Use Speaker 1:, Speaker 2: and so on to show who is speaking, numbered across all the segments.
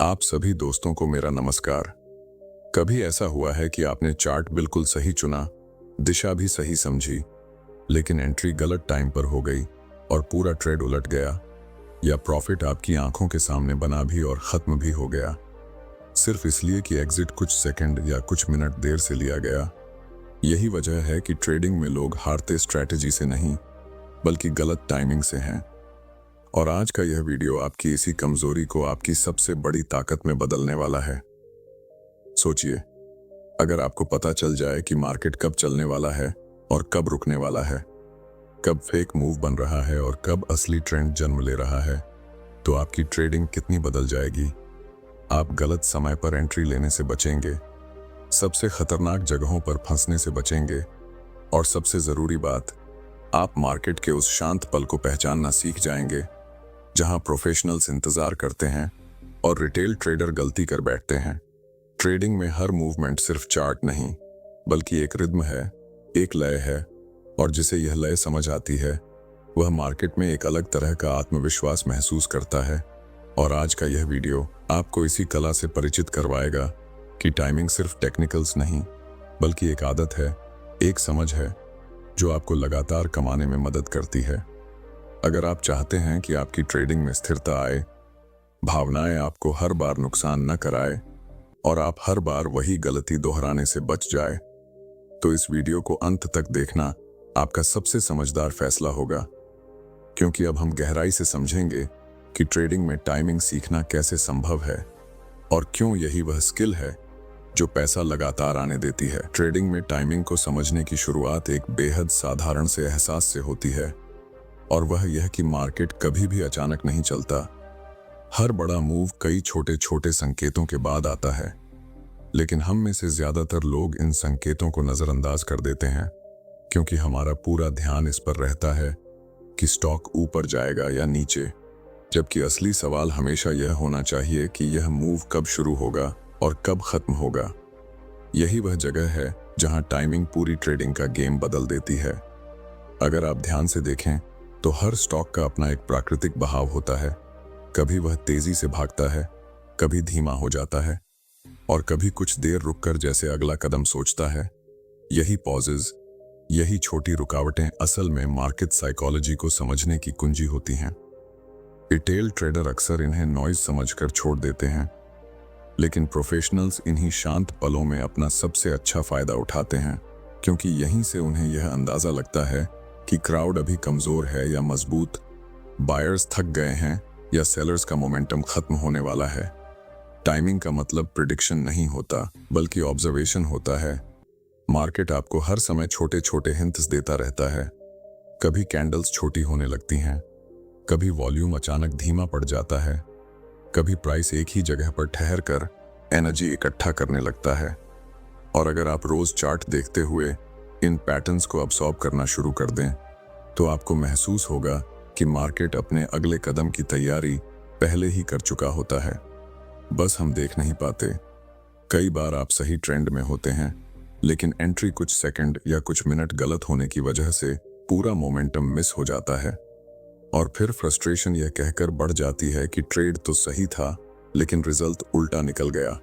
Speaker 1: आप सभी दोस्तों को मेरा नमस्कार। कभी ऐसा हुआ है कि आपने चार्ट बिल्कुल सही चुना, दिशा भी सही समझी, लेकिन एंट्री गलत टाइम पर हो गई और पूरा ट्रेड उलट गया, या प्रॉफिट आपकी आंखों के सामने बना भी और खत्म भी हो गया, सिर्फ इसलिए कि एग्जिट कुछ सेकंड या कुछ मिनट देर से लिया गया। यही वजह है कि ट्रेडिंग में लोग हारते स्ट्रैटेजी से नहीं, बल्कि गलत टाइमिंग से हैं। और आज का यह वीडियो आपकी इसी कमजोरी को आपकी सबसे बड़ी ताकत में बदलने वाला है। सोचिए, अगर आपको पता चल जाए कि मार्केट कब चलने वाला है और कब रुकने वाला है, कब फेक मूव बन रहा है और कब असली ट्रेंड जन्म ले रहा है, तो आपकी ट्रेडिंग कितनी बदल जाएगी। आप गलत समय पर एंट्री लेने से बचेंगे, सबसे खतरनाक जगहों पर फंसने से बचेंगे, और सबसे जरूरी बात, आप मार्केट के उस शांत पल को पहचानना सीख जाएंगे जहां प्रोफेशनल्स इंतजार करते हैं और रिटेल ट्रेडर गलती कर बैठते हैं। ट्रेडिंग में हर मूवमेंट सिर्फ चार्ट नहीं, बल्कि एक रिद्म है, एक लय है, और जिसे यह लय समझ आती है वह मार्केट में एक अलग तरह का आत्मविश्वास महसूस करता है। और आज का यह वीडियो आपको इसी कला से परिचित करवाएगा कि टाइमिंग सिर्फ टेक्निकल्स नहीं, बल्कि एक आदत है, एक समझ है जो आपको लगातार कमाने में मदद करती है। अगर आप चाहते हैं कि आपकी ट्रेडिंग में स्थिरता आए, भावनाएं आपको हर बार नुकसान न कराए और आप हर बार वही गलती दोहराने से बच जाए, तो इस वीडियो को अंत तक देखना आपका सबसे समझदार फैसला होगा। क्योंकि अब हम गहराई से समझेंगे कि ट्रेडिंग में टाइमिंग सीखना कैसे संभव है और क्यों यही वह स्किल है जो पैसा लगातार आने देती है। ट्रेडिंग में टाइमिंग को समझने की शुरुआत एक बेहद साधारण से एहसास से होती है, और वह यह कि मार्केट कभी भी अचानक नहीं चलता। हर बड़ा मूव कई छोटे छोटे संकेतों के बाद आता है, लेकिन हम में से ज्यादातर लोग इन संकेतों को नजरअंदाज कर देते हैं, क्योंकि हमारा पूरा ध्यान इस पर रहता है कि स्टॉक ऊपर जाएगा या नीचे, जबकि असली सवाल हमेशा यह होना चाहिए कि यह मूव कब शुरू होगा और कब खत्म होगा। यही वह जगह है जहां टाइमिंग पूरी ट्रेडिंग का गेम बदल देती है। अगर आप ध्यान से देखें तो हर स्टॉक का अपना एक प्राकृतिक बहाव होता है। कभी वह तेजी से भागता है, कभी धीमा हो जाता है, और कभी कुछ देर रुककर जैसे अगला कदम सोचता है। यही पॉजेज, यही छोटी रुकावटें असल में मार्केट साइकोलॉजी को समझने की कुंजी होती हैं। रिटेल ट्रेडर अक्सर इन्हें नॉइज समझकर छोड़ देते हैं, लेकिन प्रोफेशनल्स इन्हीं शांत पलों में अपना सबसे अच्छा फायदा उठाते हैं, क्योंकि यहीं से उन्हें यह अंदाजा लगता है कि क्राउड अभी कमजोर है या मजबूत, बायर्स थक गए हैं या सेलर्स का मोमेंटम खत्म होने वाला है। टाइमिंग का मतलब प्रिडिक्शन नहीं होता, बल्कि ऑब्जर्वेशन होता है। मार्केट आपको हर समय छोटे छोटे हिंट्स देता रहता है। कभी कैंडल्स छोटी होने लगती हैं, कभी वॉल्यूम अचानक धीमा पड़ जाता है, कभी प्राइस एक ही जगह पर ठहर कर एनर्जी इकट्ठा करने लगता है। और अगर आप रोज चार्ट देखते हुए इन पैटर्न्स को अब्सॉर्ब करना शुरू कर दें, तो आपको महसूस होगा कि मार्केट अपने अगले कदम की तैयारी पहले ही कर चुका होता है, बस हम देख नहीं पाते। कई बार आप सही ट्रेंड में होते हैं, लेकिन एंट्री कुछ सेकंड या कुछ मिनट गलत होने की वजह से पूरा मोमेंटम मिस हो जाता है, और फिर फ्रस्ट्रेशन यह कहकर बढ़ जाती है कि ट्रेड तो सही था, लेकिन रिजल्ट उल्टा निकल गया।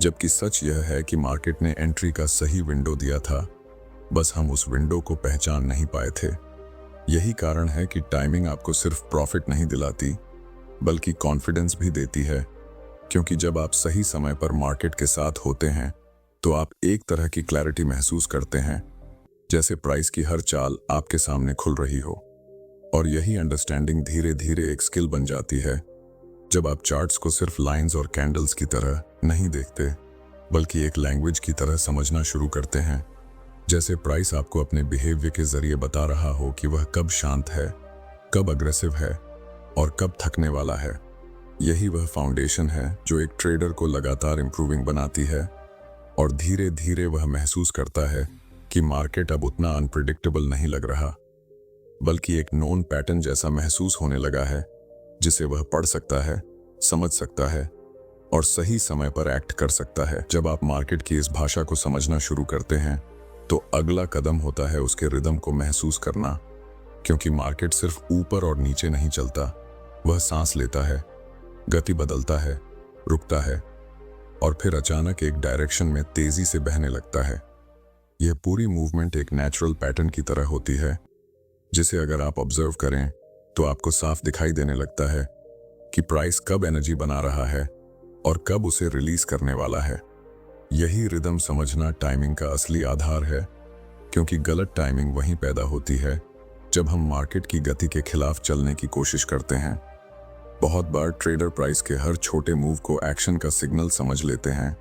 Speaker 1: जबकि सच यह है कि मार्केट ने एंट्री का सही विंडो दिया था, बस हम उस विंडो को पहचान नहीं पाए थे। यही कारण है कि टाइमिंग आपको सिर्फ प्रॉफिट नहीं दिलाती, बल्कि कॉन्फिडेंस भी देती है, क्योंकि जब आप सही समय पर मार्केट के साथ होते हैं तो आप एक तरह की क्लैरिटी महसूस करते हैं, जैसे प्राइस की हर चाल आपके सामने खुल रही हो। और यही अंडरस्टैंडिंग धीरे धीरे एक स्किल बन जाती है। जब आप चार्ट्स को सिर्फ लाइंस और कैंडल्स की तरह नहीं देखते, बल्कि एक लैंग्वेज की तरह समझना शुरू करते हैं, जैसे प्राइस आपको अपने बिहेवियर के जरिए बता रहा हो कि वह कब शांत है, कब अग्रेसिव है और कब थकने वाला है। यही वह फाउंडेशन है जो एक ट्रेडर को लगातार इंप्रूविंग बनाती है, और धीरे धीरे वह महसूस करता है कि मार्केट अब उतना अनप्रिडिक्टेबल नहीं लग रहा, बल्कि एक नोन पैटर्न जैसा महसूस होने लगा है, जिसे वह पढ़ सकता है, समझ सकता है और सही समय पर एक्ट कर सकता है। जब आप मार्केट की इस भाषा को समझना शुरू करते हैं, तो अगला कदम होता है उसके रिदम को महसूस करना, क्योंकि मार्केट सिर्फ ऊपर और नीचे नहीं चलता, वह सांस लेता है, गति बदलता है, रुकता है और फिर अचानक एक डायरेक्शन में तेजी से बहने लगता है। यह पूरी मूवमेंट एक नेचुरल पैटर्न की तरह होती है, जिसे अगर आप ऑब्जर्व करें तो आपको साफ दिखाई देने लगता है कि प्राइस कब एनर्जी बना रहा है और कब उसे रिलीज करने वाला है। यही रिदम समझना टाइमिंग का असली आधार है, क्योंकि गलत टाइमिंग वहीं पैदा होती है जब हम मार्केट की गति के खिलाफ चलने की कोशिश करते हैं। बहुत बार ट्रेडर प्राइस के हर छोटे मूव को एक्शन का सिग्नल समझ लेते हैं,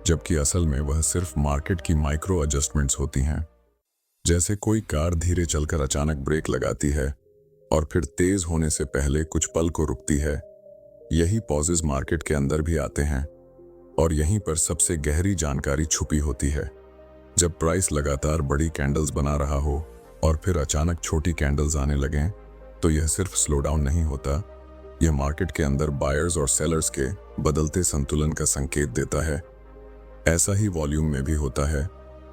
Speaker 1: जबकि असल में वह सिर्फ मार्केट की माइक्रो एडजस्टमेंट्स होती हैं। जैसे कोई कार धीरे चलकर अचानक ब्रेक लगाती है और फिर तेज होने से पहले कुछ पल को रुकती है। यही पॉजेज मार्केट के अंदर भी आते हैं और यहीं पर सबसे गहरी जानकारी छुपी होती है। जब प्राइस लगातार बड़ी कैंडल्स बना रहा हो और फिर अचानक छोटी कैंडल्स आने लगें, तो यह सिर्फ स्लो डाउन नहीं होता, यह मार्केट के अंदर बायर्स और सेलर्स के बदलते संतुलन का संकेत देता है। ऐसा ही वॉल्यूम में भी होता है।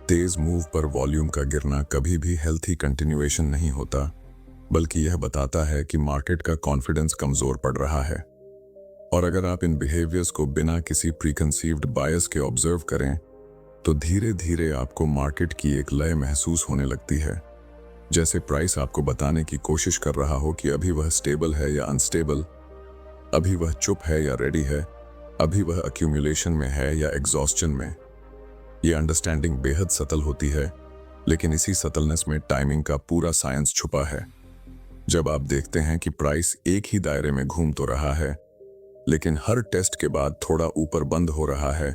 Speaker 1: तेज मूव पर वॉल्यूम का गिरना कभी भी हेल्थी कंटिन्यूएशन नहीं होता, बल्कि यह बताता है कि मार्केट का कॉन्फिडेंस कमजोर पड़ रहा है। और अगर आप इन बिहेवियर्स को बिना किसी प्रीकंसीव्ड बायस के ऑब्जर्व करें, तो धीरे धीरे आपको मार्केट की एक लय महसूस होने लगती है। जैसे प्राइस आपको बताने की कोशिश कर रहा हो कि अभी वह स्टेबल है या अनस्टेबल, अभी वह चुप है या रेडी है, अभी वह अक्यूमुलेशन में है या एग्जॉस्शन में। यह अंडरस्टैंडिंग बेहद सतल होती है, लेकिन इसी सतलनेस में टाइमिंग का पूरा साइंस छुपा है। जब आप देखते हैं कि प्राइस एक ही दायरे में घूम तो रहा है, लेकिन हर टेस्ट के बाद थोड़ा ऊपर बंद हो रहा है,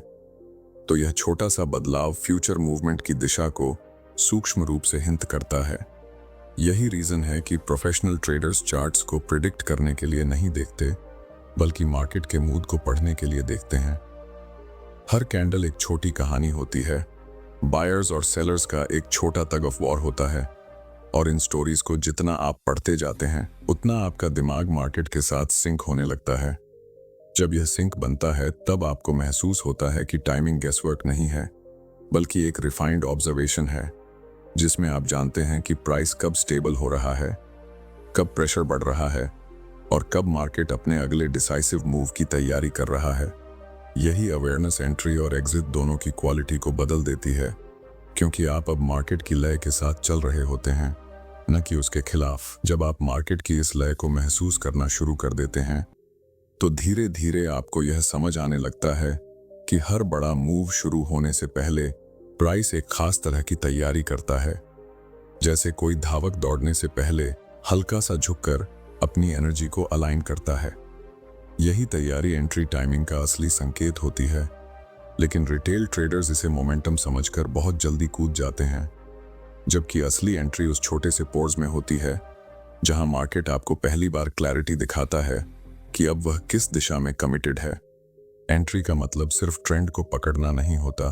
Speaker 1: तो यह छोटा सा बदलाव फ्यूचर मूवमेंट की दिशा को सूक्ष्म रूप से हिंट करता है। यही रीजन है कि प्रोफेशनल ट्रेडर्स चार्ट्स को प्रिडिक्ट करने के लिए नहीं देखते, बल्कि मार्केट के मूड को पढ़ने के लिए देखते हैं। हर कैंडल एक छोटी कहानी होती है। बायर्स और सेलर्स का एक छोटा तग ऑफ वॉर होता है, और इन स्टोरीज को जितना आप पढ़ते जाते हैं, उतना आपका दिमाग मार्केट के साथ सिंक होने लगता है। जब यह सिंक बनता है, तब आपको महसूस होता है कि टाइमिंग गेसवर्क नहीं है, बल्कि एक रिफाइंड ऑब्जर्वेशन है, जिसमें आप जानते हैं कि प्राइस कब स्टेबल हो रहा है, कब प्रेशर बढ़ रहा है और कब मार्केट अपने अगले डिसाइसिव मूव की तैयारी कर रहा है। यही अवेयरनेस एंट्री और एग्जिट दोनों की क्वालिटी को बदल देती है, क्योंकि आप अब मार्केट की लय के साथ चल रहे होते हैं, न कि उसके खिलाफ। जब आप मार्केट की इस लय को महसूस करना शुरू कर देते हैं, तो धीरे धीरे आपको यह समझ आने लगता है कि हर बड़ा मूव शुरू होने से पहले प्राइस एक खास तरह की तैयारी करता है। जैसे कोई धावक दौड़ने से पहले हल्का सा झुककर अपनी एनर्जी को अलाइन करता है। यही तैयारी एंट्री टाइमिंग का असली संकेत होती है, लेकिन रिटेल ट्रेडर्स इसे मोमेंटम समझकर बहुत जल्दी कूद जाते हैं, जबकि असली एंट्री उस छोटे से पोर्स में होती है जहां मार्केट आपको पहली बार क्लैरिटी दिखाता है कि अब वह किस दिशा में कमिटेड है। एंट्री का मतलब सिर्फ ट्रेंड को पकड़ना नहीं होता,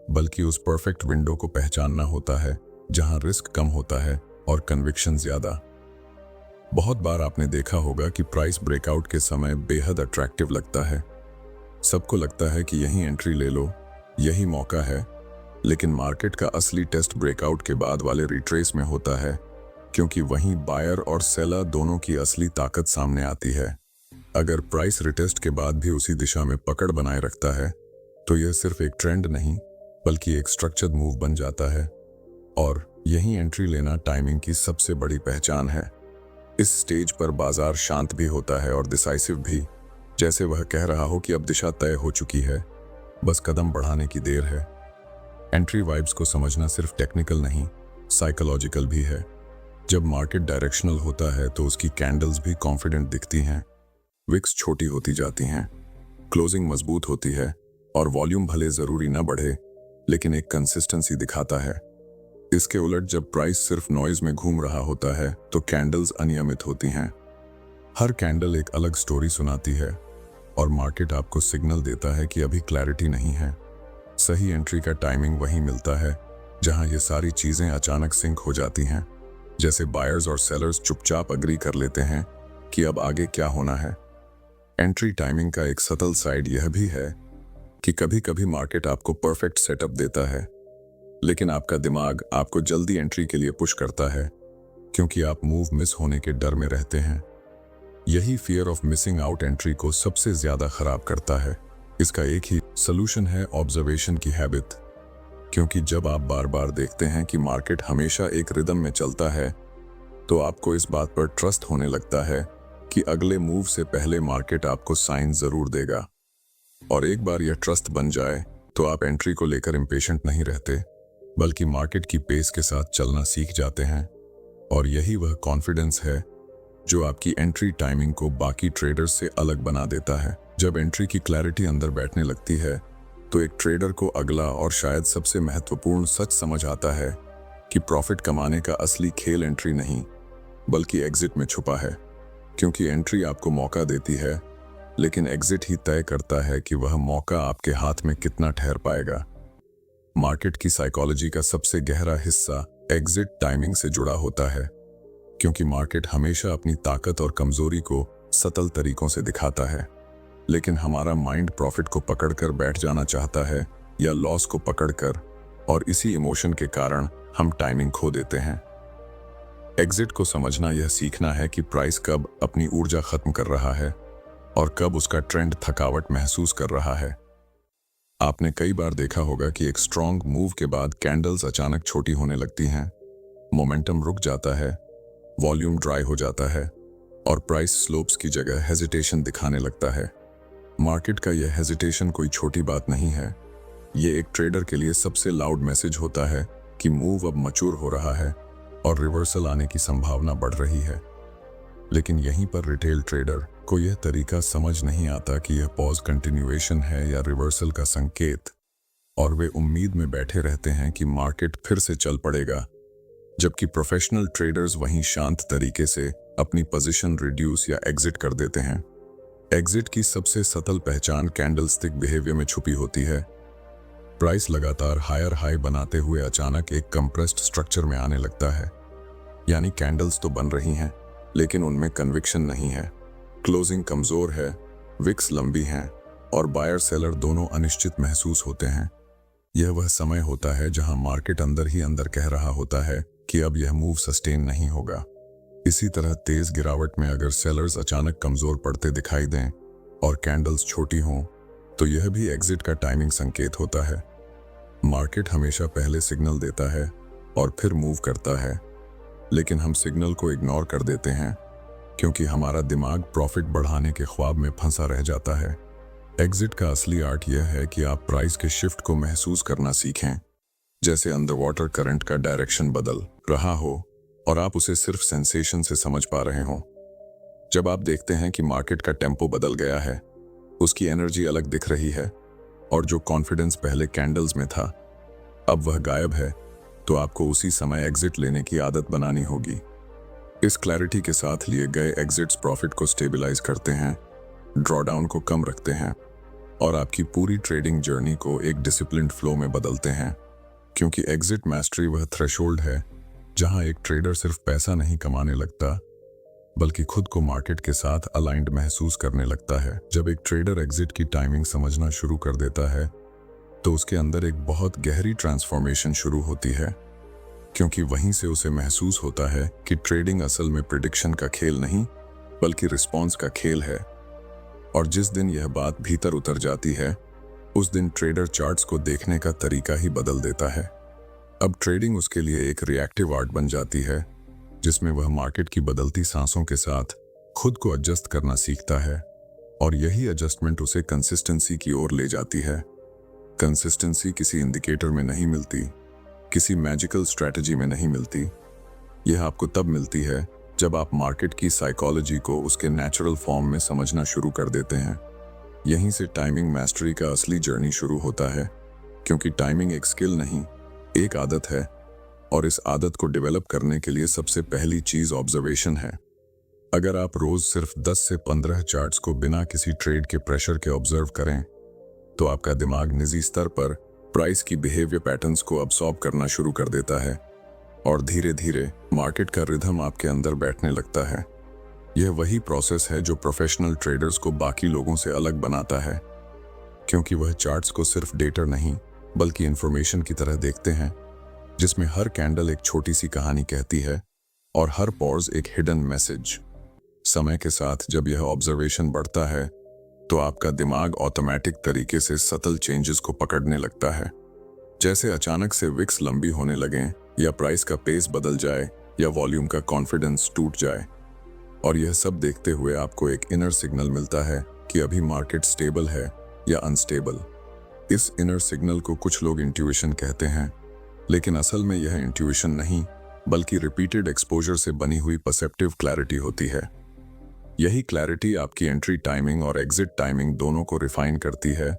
Speaker 1: बल्कि उस परफेक्ट विंडो को पहचानना होता है जहां रिस्क कम होता है और कन्विक्शन ज्यादा। बहुत बार आपने देखा होगा कि प्राइस ब्रेकआउट के समय बेहद अट्रैक्टिव लगता है। सबको लगता है कि यही एंट्री ले लो, यही मौका है, लेकिन मार्केट का असली टेस्ट ब्रेकआउट के बाद वाले रिट्रेस में होता है, क्योंकि वहीं बायर और सेलर दोनों की असली ताकत सामने आती है। अगर प्राइस रिटेस्ट के बाद भी उसी दिशा में पकड़ बनाए रखता है, तो यह सिर्फ एक ट्रेंड नहीं, बल्कि एक स्ट्रक्चर्ड मूव बन जाता है। और यही एंट्री लेना टाइमिंग की सबसे बड़ी पहचान है। इस स्टेज पर बाजार शांत भी होता है और डिसाइसिव भी, जैसे वह कह रहा हो कि अब दिशा तय हो चुकी है, बस कदम बढ़ाने की देर है। एंट्री वाइब्स को समझना सिर्फ टेक्निकल नहीं, साइकोलॉजिकल भी है। जब मार्केट डायरेक्शनल होता है तो उसकी कैंडल्स भी कॉन्फिडेंट दिखती हैं, विक्स छोटी होती जाती हैं, क्लोजिंग मजबूत होती है और वॉल्यूम भले जरूरी न बढ़े, लेकिन एक कंसिस्टेंसी दिखाता है। इसके उलट जब प्राइस सिर्फ नॉइज में घूम रहा होता है, तो कैंडल्स अनियमित होती हैं। हर कैंडल एक अलग स्टोरी सुनाती है और मार्केट आपको सिग्नल देता है कि अभी क्लैरिटी नहीं है। सही एंट्री का टाइमिंग वहीं मिलता है जहां ये सारी चीजें अचानक सिंक हो जाती हैं, जैसे बायर्स और सेलर्स चुपचाप अग्री कर लेते हैं कि अब आगे क्या होना है। एंट्री टाइमिंग का एक सटल साइड यह भी है कि कभी कभी मार्केट आपको परफेक्ट सेटअप देता है, लेकिन आपका दिमाग आपको जल्दी एंट्री के लिए पुश करता है, क्योंकि आप मूव मिस होने के डर में रहते हैं। यही fear of missing out entry को सबसे ज्यादा खराब करता है। इसका एक ही सोल्यूशन है, ऑब्जर्वेशन की हैबिट। क्योंकि जब आप बार बार देखते हैं कि मार्केट हमेशा एक रिदम में चलता है, तो आपको इस बात पर ट्रस्ट होने लगता है कि अगले मूव से पहले मार्केट आपको साइन जरूर देगा। और एक बार यह ट्रस्ट बन जाए तो आप एंट्री को लेकर इम्पेशेंट नहीं रहते, बल्कि मार्केट की पेस के साथ चलना सीख जाते हैं। और यही वह कॉन्फिडेंस है जो आपकी एंट्री टाइमिंग को बाकी ट्रेडर्स से अलग बना देता है। जब एंट्री की क्लैरिटी अंदर बैठने लगती है तो एक ट्रेडर को अगला और शायद सबसे महत्वपूर्ण सच समझ आता है कि प्रॉफिट कमाने का असली खेल एंट्री नहीं बल्कि एग्जिट में छुपा है। क्योंकि एंट्री आपको मौका देती है, लेकिन एग्जिट ही तय करता है कि वह मौका आपके हाथ में कितना ठहर पाएगा। मार्केट की साइकोलॉजी का सबसे गहरा हिस्सा एग्जिट टाइमिंग से जुड़ा होता है, क्योंकि मार्केट हमेशा अपनी ताकत और कमजोरी को सतल तरीकों से दिखाता है, लेकिन हमारा माइंड प्रॉफिट को पकड़कर बैठ जाना चाहता है या लॉस को पकड़कर, और इसी इमोशन के कारण हम टाइमिंग खो देते हैं। एग्जिट को समझना यह सीखना है कि प्राइस कब अपनी ऊर्जा खत्म कर रहा है और कब उसका ट्रेंड थकावट महसूस कर रहा है। आपने कई बार देखा होगा कि एक स्ट्रॉन्ग मूव के बाद कैंडल्स अचानक छोटी होने लगती हैं, मोमेंटम रुक जाता है, वॉल्यूम ड्राई हो जाता है और प्राइस स्लोप्स की जगह हेजिटेशन दिखाने लगता है। मार्केट का यह हेजिटेशन कोई छोटी बात नहीं है। ये एक ट्रेडर के लिए सबसे लाउड मैसेज होता है कि मूव अब मैच्योर हो रहा है और रिवर्सल आने की संभावना बढ़ रही है। लेकिन यहीं पर रिटेल ट्रेडर को यह तरीका समझ नहीं आता कि यह पॉज कंटिन्यूएशन है या रिवर्सल का संकेत, और वे उम्मीद में बैठे रहते हैं कि मार्केट फिर से चल पड़ेगा, जबकि प्रोफेशनल ट्रेडर्स वहीं शांत तरीके से अपनी पोजीशन रिड्यूस या एग्जिट कर देते हैं। एग्जिट की सबसे सतल पहचान कैंडलस्टिक बिहेवियर में छुपी होती है। प्राइस लगातार हायर हाई बनाते हुए अचानक एक कंप्रेस्ड स्ट्रक्चर में आने लगता है, यानी कैंडल्स तो बन रही हैं लेकिन उनमें कन्विक्शन नहीं है, क्लोजिंग कमजोर है, विक्स लंबी हैं और बायर सेलर दोनों अनिश्चित महसूस होते हैं। यह वह समय होता है जहां मार्केट अंदर ही अंदर कह रहा होता है कि अब यह मूव सस्टेन नहीं होगा। इसी तरह तेज गिरावट में अगर सेलर्स अचानक कमजोर पड़ते दिखाई दें और कैंडल्स छोटी हों, तो यह भी एग्जिट का टाइमिंग संकेत होता है। मार्केट हमेशा पहले सिग्नल देता है और फिर मूव करता है, लेकिन हम सिग्नल को इग्नोर कर देते हैं क्योंकि हमारा दिमाग प्रॉफिट बढ़ाने के ख्वाब में फंसा रह जाता है। एग्जिट का असली आर्ट यह है कि आप प्राइस के शिफ्ट को महसूस करना सीखें, जैसे अंडर वाटर करंट का डायरेक्शन बदल रहा हो और आप उसे सिर्फ सेंसेशन से समझ पा रहे हो। जब आप देखते हैं कि मार्केट का टेम्पो बदल गया है, उसकी एनर्जी अलग दिख रही है और जो कॉन्फिडेंस पहले कैंडल्स में था अब वह गायब है, तो आपको उसी समय एग्जिट लेने की आदत बनानी होगी। इस क्लैरिटी के साथ लिए गए एग्जिट्स प्रॉफिट को स्टेबलाइज करते हैं, ड्रॉडाउन को कम रखते हैं और आपकी पूरी ट्रेडिंग जर्नी को एक डिसिप्लिन्ड फ्लो में बदलते हैं। क्योंकि एग्जिट मास्टरी वह थ्रेशोल्ड है जहां एक ट्रेडर सिर्फ पैसा नहीं कमाने लगता, बल्कि खुद को मार्केट के साथ अलाइंड महसूस करने लगता है। जब एक ट्रेडर एग्जिट की टाइमिंग समझना शुरू कर देता है, तो उसके अंदर एक बहुत गहरी ट्रांसफॉर्मेशन शुरू होती है, क्योंकि वहीं से उसे महसूस होता है कि ट्रेडिंग असल में प्रिडिक्शन का खेल नहीं बल्कि रिस्पॉन्स का खेल है। और जिस दिन यह बात भीतर उतर जाती है, उस दिन ट्रेडर चार्ट्स को देखने का तरीका ही बदल देता है। अब ट्रेडिंग उसके लिए एक रिएक्टिव आर्ट बन जाती है, जिसमें वह मार्केट की बदलती सांसों के साथ खुद को एडजस्ट करना सीखता है, और यही एडजस्टमेंट उसे कंसिस्टेंसी की ओर ले जाती है। कंसिस्टेंसी किसी इंडिकेटर में नहीं मिलती, किसी मैजिकल स्ट्रैटेजी में नहीं मिलती। यह आपको तब मिलती है जब आप मार्केट की साइकोलॉजी को उसके नेचुरल फॉर्म में समझना शुरू कर देते हैं। यहीं से टाइमिंग मास्टरी का असली जर्नी शुरू होता है, क्योंकि टाइमिंग एक स्किल नहीं, एक आदत है, और इस आदत को डेवलप करने के लिए सबसे पहली चीज ऑब्जर्वेशन है। अगर आप रोज सिर्फ 10 से 15 चार्ट्स को बिना किसी ट्रेड के प्रेशर के ऑब्जर्व करें, तो आपका दिमाग निजी स्तर पर प्राइस की बिहेवियर पैटर्न्स को अब्सॉर्ब करना शुरू कर देता है और धीरे धीरे मार्केट का रिदम आपके अंदर बैठने लगता है। यह वही प्रोसेस है जो प्रोफेशनल ट्रेडर्स को बाकी लोगों से अलग बनाता है, क्योंकि वह चार्ट्स को सिर्फ डेटा नहीं बल्कि इंफॉर्मेशन की तरह देखते हैं, जिसमें हर कैंडल एक छोटी सी कहानी कहती है और हर पॉज एक हिडन मैसेज। समय के साथ जब यह ऑब्जर्वेशन बढ़ता है तो आपका दिमाग ऑटोमेटिक तरीके से सटल चेंजेस को पकड़ने लगता है। जैसे अचानक से विक्स लंबी होने लगें, या प्राइस का पेस बदल जाए, या वॉल्यूम का कॉन्फिडेंस टूट जाए। और यह सब देखते हुए आपको एक इनर सिग्नल मिलता है कि अभी मार्केट स्टेबल है या अनस्टेबल। इस इनर सिग्नल को कुछ लोग इंट्यूशन कहते हैं, लेकिन असल में यह इंट्यूशन नहीं बल्कि रिपीटेड एक्सपोजर से बनी हुई परसेप्टिव क्लैरिटी होती है। यही क्लैरिटी आपकी एंट्री टाइमिंग और एग्जिट टाइमिंग दोनों को रिफाइन करती है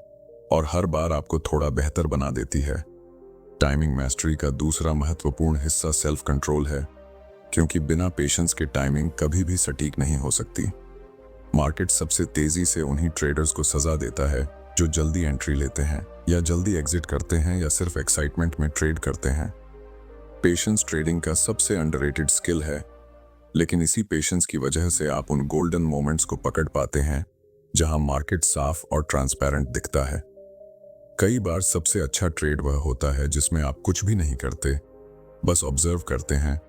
Speaker 1: और हर बार आपको थोड़ा बेहतर बना देती है। टाइमिंग मास्टरी का दूसरा महत्वपूर्ण हिस्सा सेल्फ कंट्रोल है, क्योंकि बिना पेशेंस के टाइमिंग कभी भी सटीक नहीं हो सकती। मार्केट सबसे तेजी से उन्हीं ट्रेडर्स को सजा देता है जो जल्दी एंट्री लेते हैं या जल्दी एग्जिट करते हैं या सिर्फ एक्साइटमेंट में ट्रेड करते हैं। पेशेंस ट्रेडिंग का सबसे अंडररेटेड स्किल है, लेकिन इसी पेशेंस की वजह से आप उन गोल्डन मोमेंट्स को पकड़ पाते हैं जहां मार्केट साफ और ट्रांसपेरेंट दिखता है। कई बार सबसे अच्छा ट्रेड वह होता है जिसमें आप कुछ भी नहीं करते, बस ऑब्जर्व करते हैं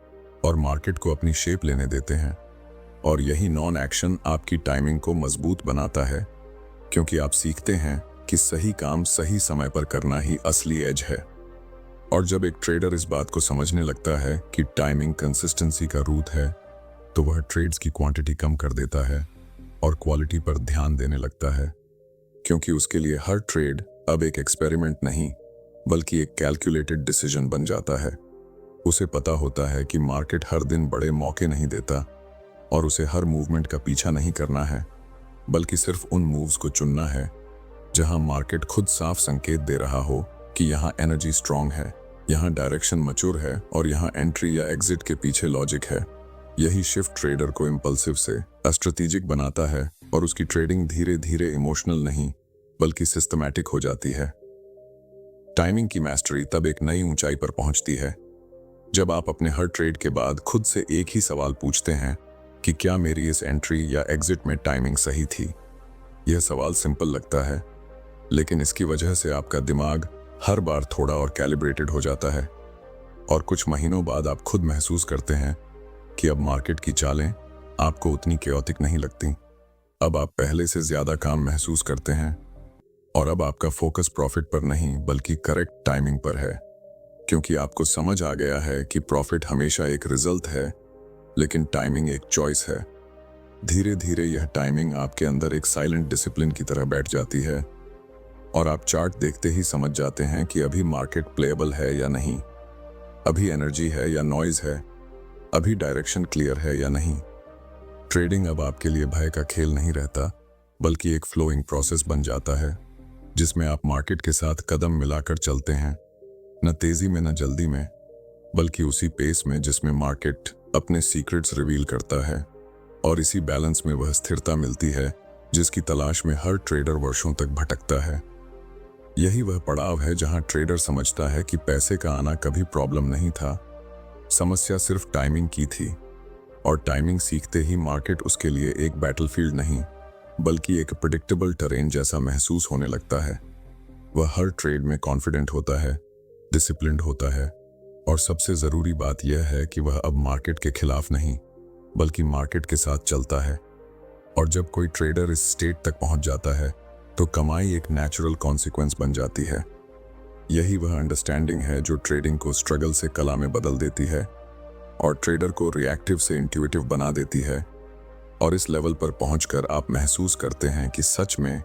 Speaker 1: और मार्केट को अपनी शेप लेने देते हैं। और यही नॉन एक्शन आपकी टाइमिंग को मजबूत बनाता है, क्योंकि आप सीखते हैं कि सही काम सही समय पर करना ही असली एज है। और जब एक ट्रेडर इस बात को समझने लगता है कि टाइमिंग कंसिस्टेंसी का रूट है, तो वह ट्रेड्स की क्वांटिटी कम कर देता है और क्वालिटी पर ध्यान देने लगता है, क्योंकि उसके लिए हर ट्रेड अब एक एक्सपेरिमेंट नहीं बल्कि एक कैलकुलेटेड डिसीजन बन जाता है। उसे पता होता है कि मार्केट हर दिन बड़े मौके नहीं देता और उसे हर मूवमेंट का पीछा नहीं करना है, बल्कि सिर्फ उन मूव्स को चुनना है जहां मार्केट खुद साफ संकेत दे रहा हो कि यहाँ एनर्जी स्ट्रांग है, यहाँ डायरेक्शन मैच्योर है और यहाँ एंट्री या एग्जिट के पीछे लॉजिक है। यही शिफ्ट ट्रेडर को इम्पल्सिव से स्ट्रेटेजिक बनाता है और उसकी ट्रेडिंग धीरे धीरे इमोशनल नहीं बल्कि सिस्टमैटिक हो जाती है। टाइमिंग की मास्टरी तब एक नई ऊंचाई पर पहुंचती है जब आप अपने हर ट्रेड के बाद खुद से एक ही सवाल पूछते हैं कि क्या मेरी इस एंट्री या एग्जिट में टाइमिंग सही थी। यह सवाल सिंपल लगता है, लेकिन इसकी वजह से आपका दिमाग हर बार थोड़ा और कैलिब्रेटेड हो जाता है और कुछ महीनों बाद आप खुद महसूस करते हैं कि अब मार्केट की चालें आपको उतनी केओटिक नहीं लगती। अब आप पहले से ज्यादा काम महसूस करते हैं और अब आपका फोकस प्रॉफिट पर नहीं बल्कि करेक्ट टाइमिंग पर है, क्योंकि आपको समझ आ गया है कि प्रॉफिट हमेशा एक रिजल्ट है, लेकिन टाइमिंग एक चॉइस है। धीरे धीरे यह टाइमिंग आपके अंदर एक साइलेंट डिसिप्लिन की तरह बैठ जाती है और आप चार्ट देखते ही समझ जाते हैं कि अभी मार्केट प्लेएबल है या नहीं, अभी एनर्जी है या नॉइज है, अभी डायरेक्शन क्लियर है या नहीं। ट्रेडिंग अब आपके लिए भय का खेल नहीं रहता बल्कि एक फ्लोइंग प्रोसेस बन जाता है जिसमें आप मार्केट के साथ कदम मिलाकर चलते हैं, न तेजी में न जल्दी में, बल्कि उसी पेस में जिसमें मार्केट अपने सीक्रेट्स रिवील करता है। और इसी बैलेंस में वह स्थिरता मिलती है जिसकी तलाश में हर ट्रेडर वर्षों तक भटकता है। यही वह पड़ाव है जहां ट्रेडर समझता है कि पैसे का आना कभी प्रॉब्लम नहीं था, समस्या सिर्फ टाइमिंग की थी। और टाइमिंग सीखते ही मार्केट उसके लिए एक बैटलफील्ड नहीं बल्कि एक प्रेडिक्टेबल टेरेन जैसा महसूस होने लगता है। वह हर ट्रेड में कॉन्फिडेंट होता है, डिसिप्लिन्ड होता है और सबसे ज़रूरी बात यह है कि वह अब मार्केट के खिलाफ नहीं बल्कि मार्केट के साथ चलता है। और जब कोई ट्रेडर इस स्टेट तक पहुंच जाता है तो कमाई एक नेचुरल कॉन्सिक्वेंस बन जाती है। यही वह अंडरस्टैंडिंग है जो ट्रेडिंग को स्ट्रगल से कला में बदल देती है और ट्रेडर को रिएक्टिव से इंट्यूटिव बना देती है। और इस लेवल पर पहुंचकर आप महसूस करते हैं कि सच में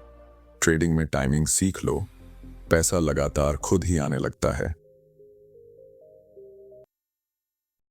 Speaker 1: ट्रेडिंग में टाइमिंग सीख लो, पैसा लगातार खुद ही आने लगता है।